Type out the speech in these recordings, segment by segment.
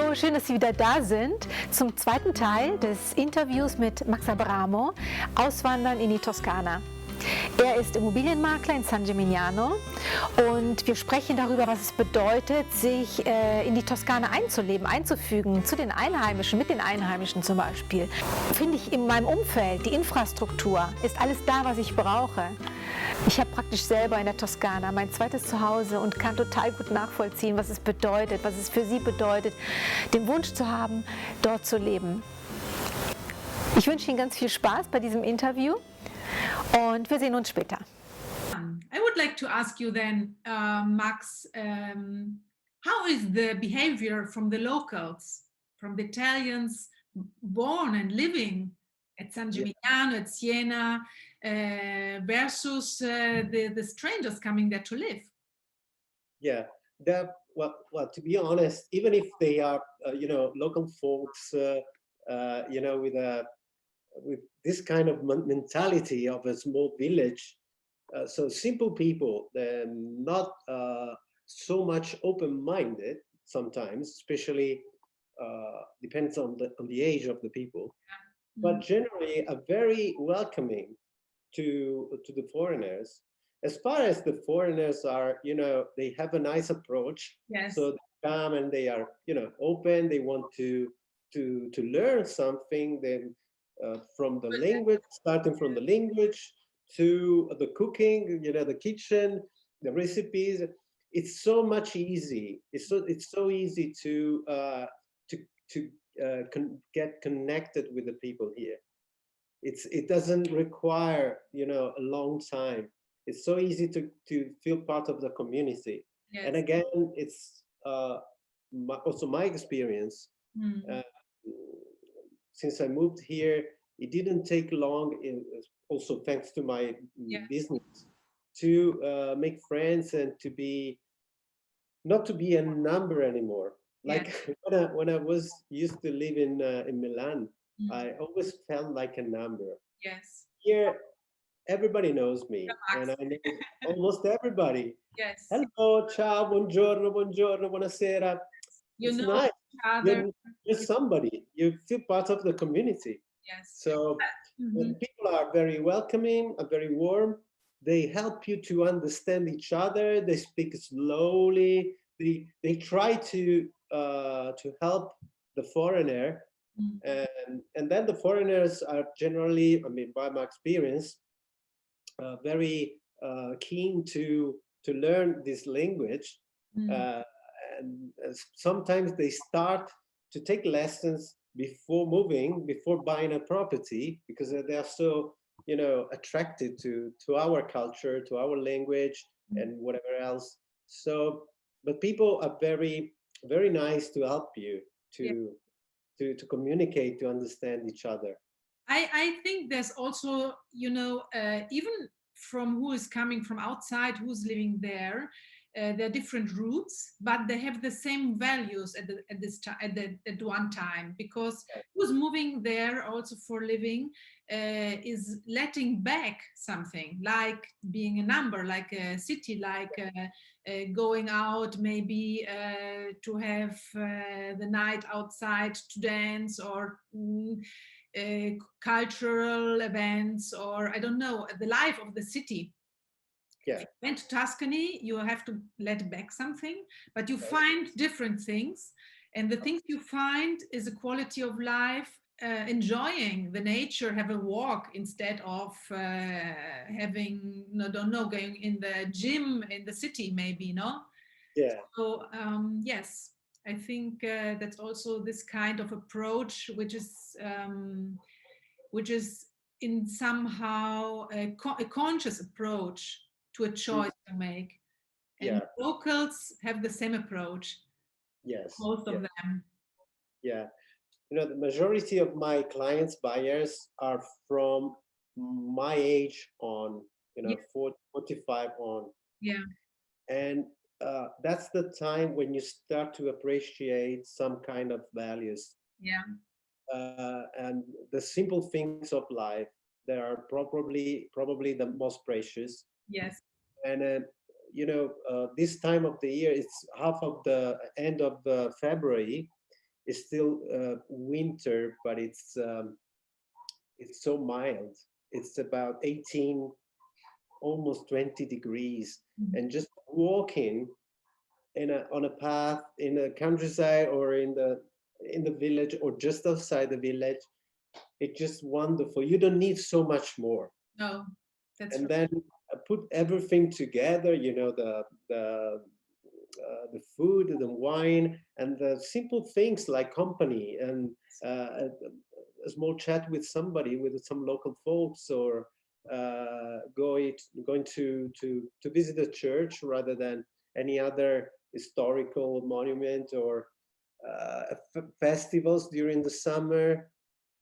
Hallo, schön, dass Sie wieder da sind zum zweiten Teil des Interviews mit Max Abramo, Auswandern in die Toskana. Er ist Immobilienmakler in San Gimignano und wir sprechen darüber, was es bedeutet, sich in die Toskana einzuleben, einzufügen, zu den Einheimischen, mit den Einheimischen zum Beispiel. Finde ich in meinem Umfeld, die Infrastruktur, ist alles da, was ich brauche. Ich habe praktisch selber in der Toskana mein zweites Zuhause und kann total gut nachvollziehen, was es bedeutet, was es für Sie bedeutet, den Wunsch zu haben, dort zu leben. Ich wünsche Ihnen ganz viel Spaß bei diesem Interview und wir sehen uns später. I would like to ask you then, Max, how is the behavior from the locals, from the Italians born and living at San Gimignano, at Siena, versus the strangers coming there to live? Yeah, well, to be honest, even if they are, local folks, with this kind of mentality of a small village, so simple people, they're not so much open-minded sometimes, especially depends on the age of the people, but generally are very welcoming to the foreigners. As far as the foreigners are, they have a nice approach. Yes. So they come and they are, open. They want to learn something. Then from the language, starting from the language to the cooking, the kitchen, the recipes. It's so much easy. It's so easy to get connected with the people here. It doesn't require a long time. It's so easy to feel part of the community. Yes. And again, it's also my experience. Since I moved here, it didn't take long, also thanks to my business, to make friends and not to be a number anymore. Like when I was used to live in Milan, I always felt like a number. Yes. Here, everybody knows me, and I know almost everybody. Yes. Hello, ciao, buongiorno, buonasera. It's nice. Each other. You're somebody. You feel part of the community. Yes. So when people are very welcoming, are very warm. They help you to understand each other. They speak slowly. They try to help the foreigner, and then the foreigners are generally, I mean, by my experience, very keen to learn this language, and sometimes they start to take lessons before moving, before buying a property, because they are so attracted to our culture, to our language, and whatever else. So, but people are very, very nice to help you to communicate, to understand each other. I think there's also, even from who is coming from outside, who's living there, there are different roots, but they have the same values at one time, because who's moving there also for living is letting back something, like being a number, like a city, like going out, maybe to have the night outside to dance, or cultural events, or I don't know, the life of the city. If you went to Tuscany, you have to let back something, but you find different things, and the things you find is a quality of life, enjoying the nature, have a walk instead of having, going in the gym in the city, maybe, no? Yeah. So yes, I think that's also this kind of approach, which is in somehow a conscious approach to a choice to make. And locals have the same approach. Yes. Most of them. Yeah. The majority of my clients, buyers, are from my age on, 45 on. Yeah. And that's the time when you start to appreciate some kind of values. Yeah. And the simple things of life, they are probably the most precious. Yes. And this time of the year, it's half of the end of February, it's still winter, but it's so mild. It's about 18, almost 20 degrees, and just walking on a path in the countryside or in the village or just outside the village, it's just wonderful. You don't need so much more. No, that's And right. then put everything together, the food, the wine, and the simple things like company and a small chat with somebody, with some local folks, or going to visit a church rather than any other historical monument, or festivals during the summer.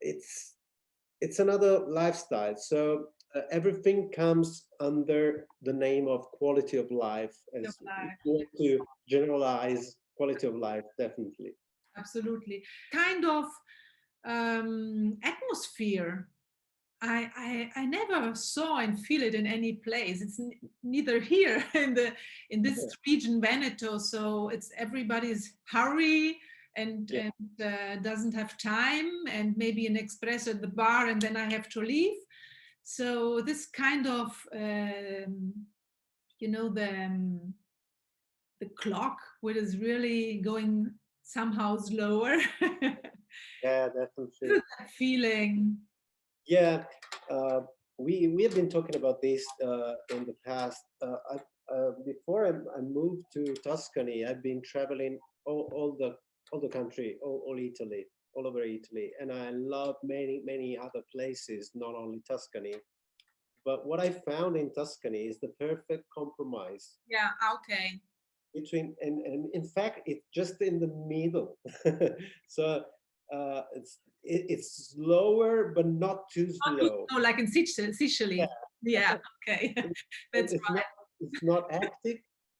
It's another lifestyle. So everything comes under the name of quality of life, as if you want to generalize quality of life, definitely. Absolutely. Kind of atmosphere. I never saw and feel it in any place. It's neither here in this region Veneto. So it's everybody's hurry and Yeah. doesn't have time, and maybe an espresso at the bar, and then I have to leave. So this kind of the clock, which is really going somehow slower. Yeah, definitely. That feeling. Yeah, we have been talking about this in the past. Before I moved to Tuscany, I've been traveling all the country, all Italy, all over Italy, and I love many other places, not only Tuscany. But what I found in Tuscany is the perfect compromise Yeah, okay. between, and in fact, it's just in the middle. So it's slower, but not too Not too slow. slow, like in Sicily. Yeah, okay. That's It's not right. it's not active,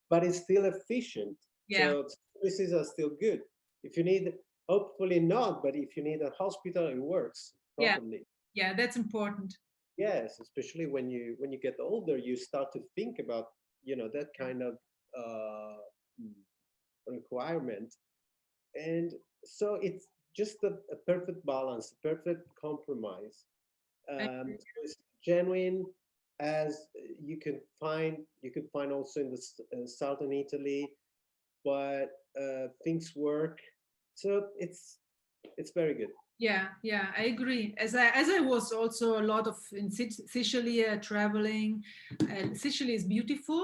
but it's still efficient. Yeah, So services are still good. If you need, hopefully not, but if you need a hospital, it works yeah, properly. yeah, that's important. Yes, especially when you get older, you start to think about that kind of mm, requirement, and so it's just a perfect balance, a perfect compromise. I- So it's genuine, as you could find also in the southern Italy, but things work. So it's very good. Yeah, yeah, I agree. As I was also a lot of in Sicily traveling, Sicily is beautiful.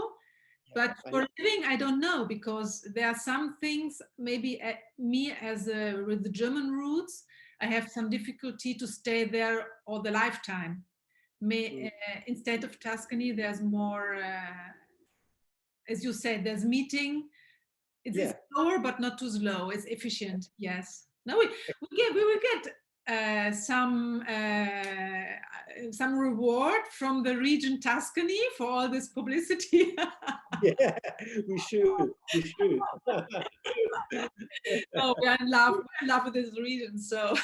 But I for love, living, I don't know, because there are some things, maybe me as with the German roots, I have some difficulty to stay there all the lifetime. mm, Instead of Tuscany, there's more, as you said, there's meeting. It's yeah, slower, but not too slow. It's efficient. Yes. No, we will get some reward from the region Tuscany for all this publicity. yeah. We should. Oh, we're in love. We're in love with this region. So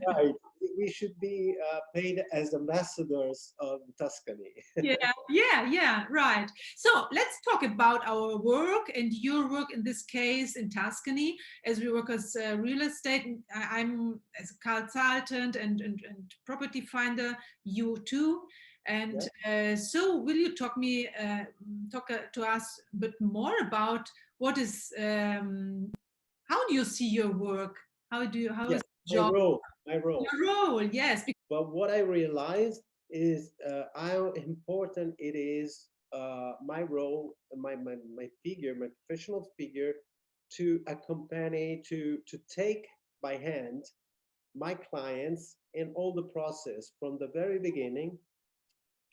Right. We should be paid as ambassadors of Tuscany. yeah, yeah, yeah, right. So let's talk about our work and your work in this case in Tuscany, as we work as real estate. I'm as a consultant and property finder. You too. And Yeah. so, will you talk to us a bit more about what is how do you see your work? How Yeah. is the job? My role. Your role, yes. But what I realized is how important it is, my role, my figure, my professional figure, to accompany, to take by hand my clients in all the process from the very beginning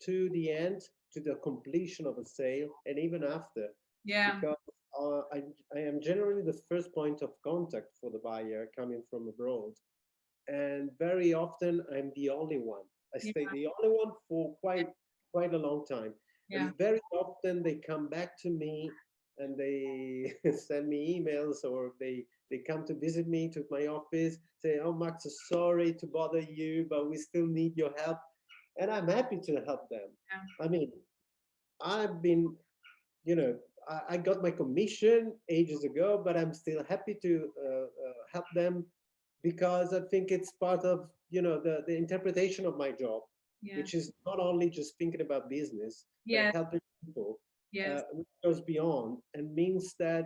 to the end, to the completion of a sale, and even after, Yeah, because I am generally the first point of contact for the buyer coming from abroad, and very often I'm the only one. I yeah, stay the only one for quite a long time, yeah. and very often they come back to me and they send me emails, or they come to visit me to my office, say, "Oh, Max, sorry to bother you, but we still need your help," and I'm happy to help them. Yeah. I mean, I've been, you know, I got my commission ages ago, but I'm still happy to help them because I think it's part of, the interpretation of my job, Yeah. which is not only just thinking about business, but Yes. helping people, Yes. which goes beyond and means that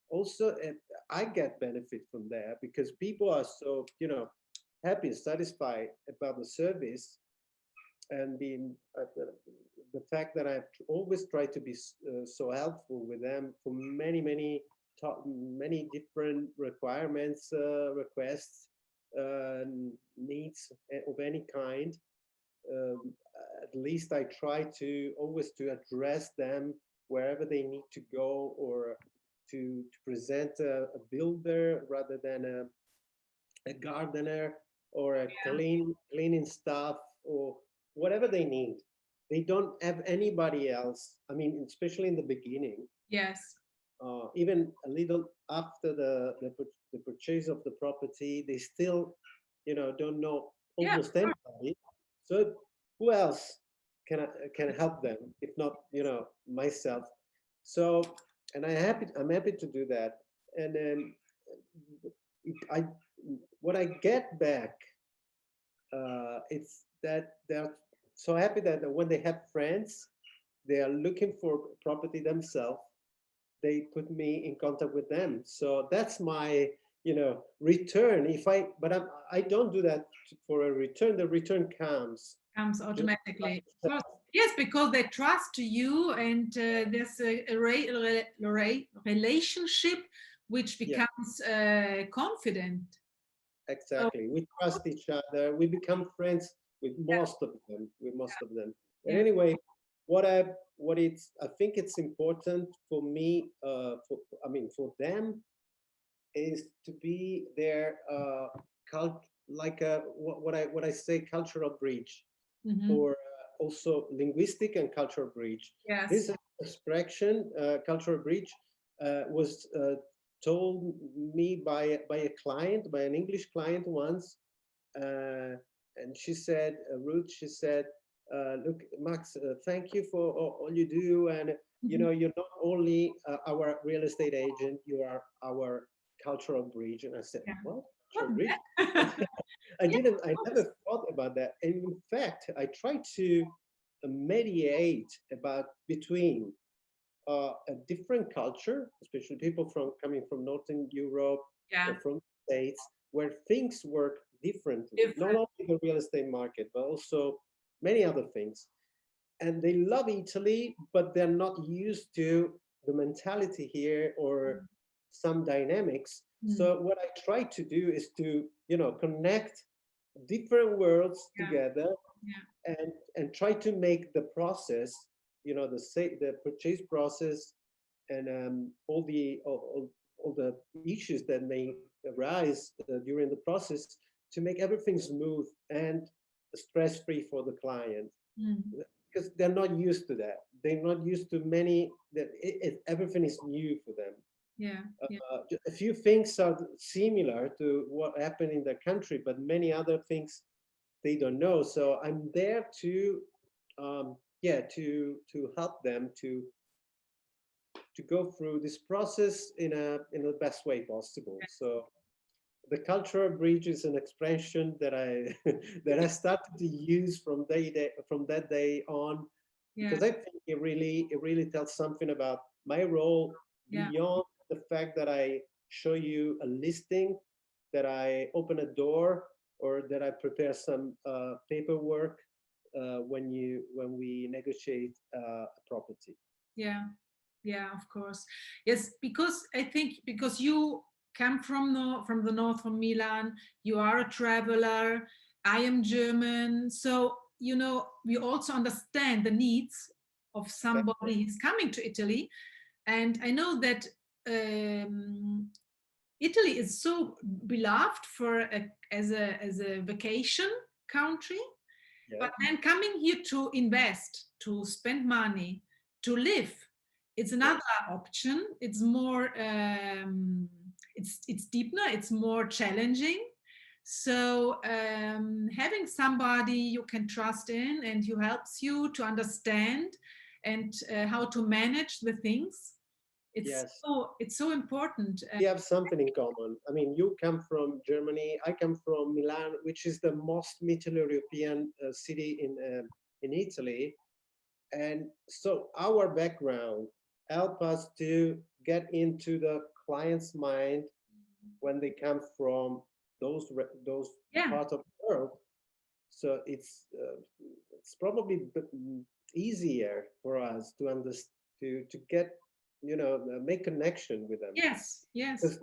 also I get benefit from there because people are so, happy, satisfied about the service and being the fact that I've always tried to be so helpful with them for many different requirements, requests, needs of any kind. Um, at least I try to always to address them wherever they need to go, or to present a builder rather than a gardener or a cleaning staff or whatever they need. They don't have anybody else. I mean, especially in the beginning, Yes. even a little after the purchase of the property, they still, don't know Yeah. almost anybody. So who else can help them if not, myself? So, and I'm happy to do that. And then I what I get back, it's that they're so happy that when they have friends, they are looking for property themselves. They put me in contact with them. So that's my, return. I don't do that for a return. The return comes Comes automatically. Yes, because they trust you, and there's a relationship which becomes confident. Exactly. We trust each other. We become friends with most of them. And Yeah. anyway, I think it's important for me, for them, is to be their like what I say, cultural bridge, Mhm. or also linguistic and cultural bridge. Yes. This expression, cultural bridge, was told me by a client, by an English client once, and she said, Ruth, she said, "Look, Max, thank you for all you do, and you're not only our real estate agent, you are our cultural bridge." And I said, Yeah. "What? What? Cultural bridge?" I never thought about that. And in fact, I tried to mediate about between a different culture, especially people coming from Northern Europe Yeah. or from the States, where things work differently, not Different. only the real estate market, but also many other things. And they love Italy, but they're not used to the mentality here or some dynamics. Mm. So what I try to do is to, connect different worlds Yeah. together, Yeah. and try to make the process, the purchase process, and all the issues that may arise during the process, to make everything smooth and stress free for the client, Mm. because they're not used to that. They're not used to many that everything is new for them. Yeah. Yeah. A few things are similar to what happened in their country, but many other things they don't know. So I'm there to, to help them to go through this process in the best way possible. So the cultural bridge is an expression that I that I started to use from that day on, Yeah. because I think it really tells something about my role Yeah. beyond the fact that I show you a listing, that I open a door, or that I prepare some paperwork when we negotiate a property. Yeah. Yeah, of course. Yes, because I think because you come from the north, from Milan, you are a traveler. I am German, so we also understand the needs of somebody who's coming to Italy, and I know that Italy is so beloved as a vacation country, Yeah. but then coming here to invest, to spend money, to live, it's another option. It's more, it's deeper, it's more challenging. So having somebody you can trust in and who helps you to understand and how to manage the things, Yes. It's so important. We have something in common. I mean, you come from Germany. I come from Milan, which is the most Middle European city in Italy. And so our background help us to get into the client's mind when they come from those Yeah. parts of the world. So it's probably easier for us to understand, to get, make connection with them. Yes. Because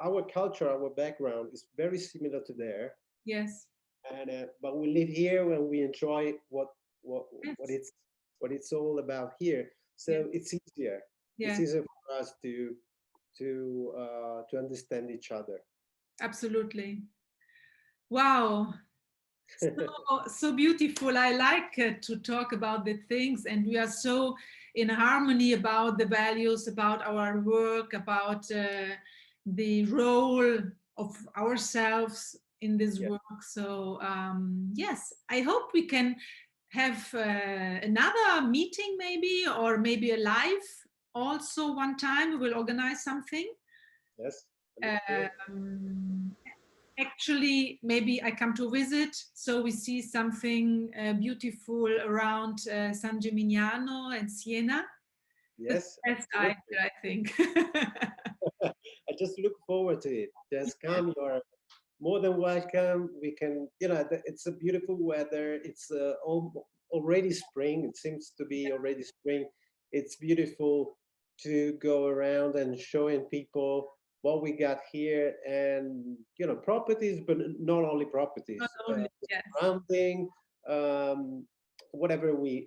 our culture, our background is very similar to theirs. Yes. And but we live here and we enjoy what Yes. it's all about here. So Yeah. it's easier. Yeah. It's easier for us to understand each other. Absolutely. Wow. So beautiful. I like to talk about the things, and we are so in harmony about the values, about our work, about the role of ourselves in this Yeah. work. So yes, I hope we can have another meeting, maybe, or maybe a live also one time. We will organize something. Yes. I look forward. Actually, maybe I come to visit, so we see something beautiful around San Gimignano and Siena. Yes. That's the best idea, I think. I just look forward to it. Just come. You're more than welcome. We can, it's a beautiful weather. It's already spring. It seems to be already spring. It's beautiful to go around and showing people what we got here, and properties, but not only properties, Not only, yes. surrounding, whatever we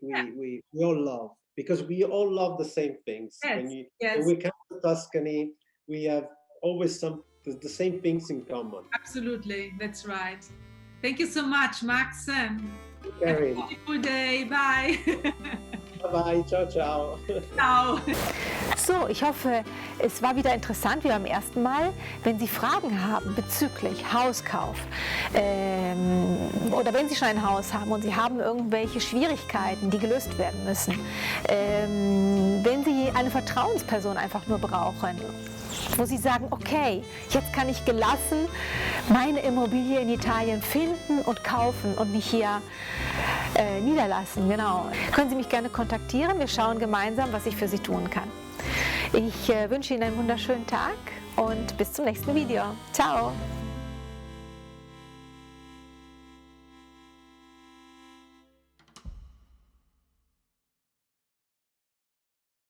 all love, because we all love the same things. Yes, When yes. we come to Tuscany, we have always the same things in common. Absolutely, that's right. Thank you so much, Max. Have a Ferien. beautiful day. Bye. Bye, ciao, ciao. Ciao. So, ich hoffe, es war wieder interessant wie beim ersten Mal. Wenn Sie Fragen haben bezüglich Hauskauf oder wenn Sie schon ein Haus haben und Sie haben irgendwelche Schwierigkeiten, die gelöst werden müssen, wenn Sie eine Vertrauensperson einfach nur brauchen, wo Sie sagen, okay, jetzt kann ich gelassen meine Immobilie in Italien finden und kaufen und mich hier niederlassen, genau. Können Sie mich gerne kontaktieren, wir schauen gemeinsam, was ich für Sie tun kann. Ich wünsche Ihnen einen wunderschönen Tag und bis zum nächsten Video. Ciao!